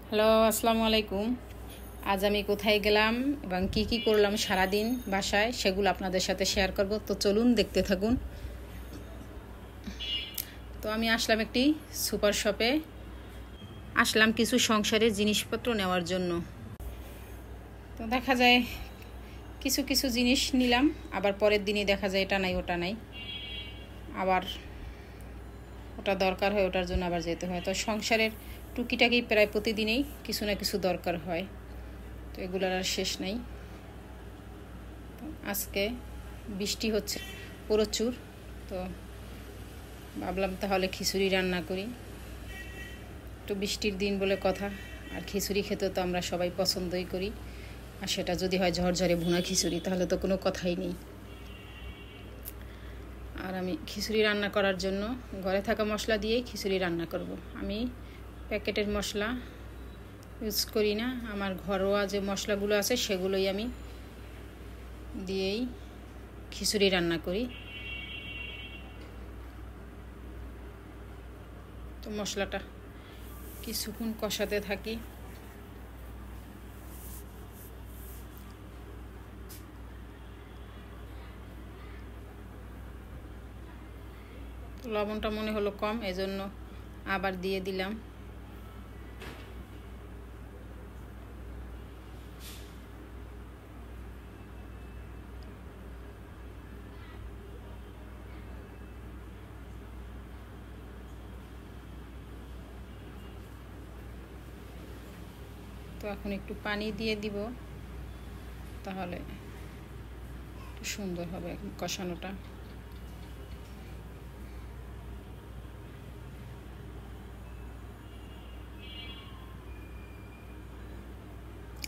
Hello, আসসালামু আলাইকুম। আজ আমি কোথায় গেলাম এবং কি করলাম সারাদিন বাসায় সেগুলো আপনাদের সাথে শেয়ার করব। তো চলুন দেখতে থাকুন। তো আমি আসলাম একটি সুপার শপে, আসলাম কিছু সংসারের জিনিসপত্র নেওয়ার জন্য। তো দেখা যায় কিছু কিছু জিনিস নিলাম, আবার পরের দিনই দেখা যায় এটা নাই ওটা নাই, আবার ওটা দরকার হয়, ওটার জন্য আবার যেতে হয়। তো সংসারের টুকিটাকি প্রায় প্রতিদিনেই কিছু না কিছু দরকার হয়, তো এগুলোর আর শেষ নেই। আজকে বৃষ্টি হচ্ছে প্রচুর, তো ভাবলাম তাহলে খিচুড়ি রান্না করি। একটু বৃষ্টির দিন বলে কথা, আর খিচুড়ি খেতে তো আমরা সবাই পছন্দই করি, আর সেটা যদি হয় ঝরঝরে ভুনা খিচুড়ি তাহলে তো কোনো কথাই নেই। আর আমি খিচুড়ি রান্না করার জন্য ঘরে থাকা মশলা দিয়েই খিচুড়ি রান্না করব। আমি প্যাকেটের মশলা ইউজ করি না, আমার ঘরোয়া যে মশলাগুলো আছে সেগুলোই আমি দিয়েই খিচুড়ি রান্না করি। তো মশলাটা কিছুক্ষণ কষাতে থাকি। লবণটা মনে হলো কম, এজন্য আবার দিয়ে দিলাম। তো এখন একটু পানি দিয়ে দিব, তাহলে একটু সুন্দর হবে কষানোটা।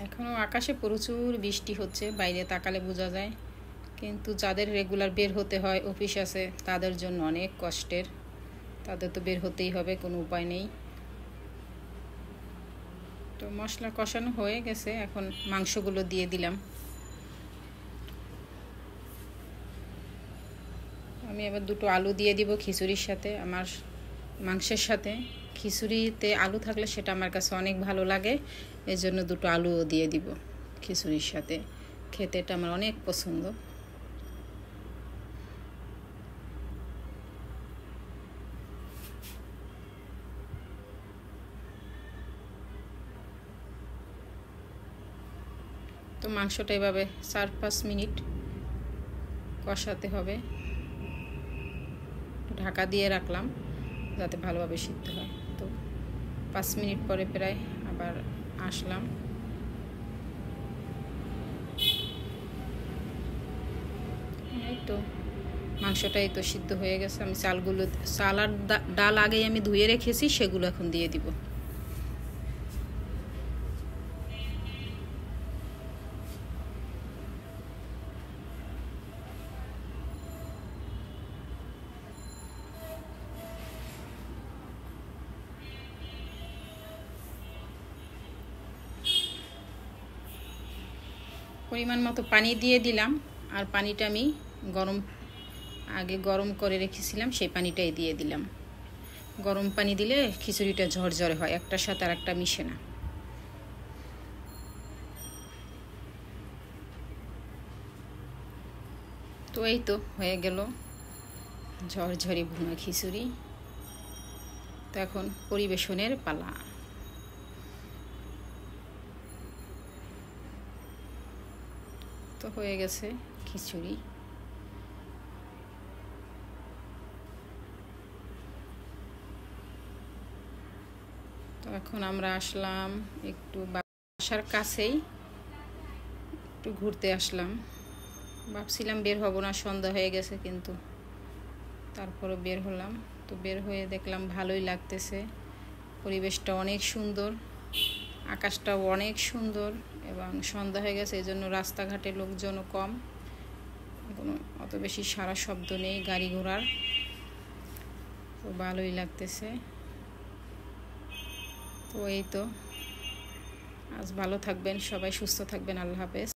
এখনও আকাশে প্রচুর বৃষ্টি হচ্ছে, বাইরে তাকালে বোঝা যায়, কিন্তু যাদের রেগুলার বের হতে হয়, অফিস আছে, তাদের জন্য অনেক কষ্টের। তাদের তো বের হতেই হবে, কোনো উপায় নেই। তো মশলা কষানো হয়ে গেছে, এখন মাংসগুলো দিয়ে দিলাম। আমি এবার দুটো আলু দিয়ে দিব খিচুড়ির সাথে। আমার মাংসের সাথে খিচুড়িতে আলু থাকলে সেটা আমার কাছে অনেক ভালো লাগে, এর জন্য দুটো আলুও দিয়ে দিব খিচুড়ির সাথে। খেতে এটা আমার অনেক পছন্দ। তো মাংসটা এভাবে 4-5 মিনিট কষাতে হবে। ঢাকা দিয়ে রাখলাম যাতে ভালোভাবে সিদ্ধ হয়। তো 5 মিনিট পরে প্রায় আবার আসলাম। এই তো মাংসটাই তো সিদ্ধ হয়ে গেছে। আমি চাল আর ডাল আগেই আমি ধুয়ে রেখেছি, সেগুলো এখন দিয়ে দিব। পরিমাণ মতো পানি দিয়ে দিলাম, আর পানিটা আমি আগে গরম করে রেখেছিলাম, সেই পানিটাই দিয়ে দিলাম। গরম পানি দিলে খিচুড়িটা ঝরঝরে হয়, একটার সাথে আর একটা মিশে না। তো এই তো হয়ে গেল ঝরঝরে ভুনা খিচুড়ি। তো এখন পরিবেশনের পালা। তো হয়ে গেছে খিচুড়ি। তো এখন আমরা আসলাম একটু বাসার কাছেই, একটু ঘুরতে আসলাম। ভাবছিলাম বের হব না, সন্ধ্যা হয়ে গেছে, কিন্তু তারপরও বের হলাম। তো বের হয়ে দেখলাম ভালোই লাগতেছে, পরিবেশটা অনেক সুন্দর, আকাশটাও অনেক সুন্দর, এবং সন্ধ্যা হয়ে গেছে, এই জন্য রাস্তাঘাটে লোকজনও কম, কোনো অত বেশি সারা শব্দ নেই গাড়ি ঘোড়ার। তো ভালোই লাগতেছে। তো এই তো, আজ ভালো থাকবেন সবাই, সুস্থ থাকবেন। আল্লাহ হাফেজ।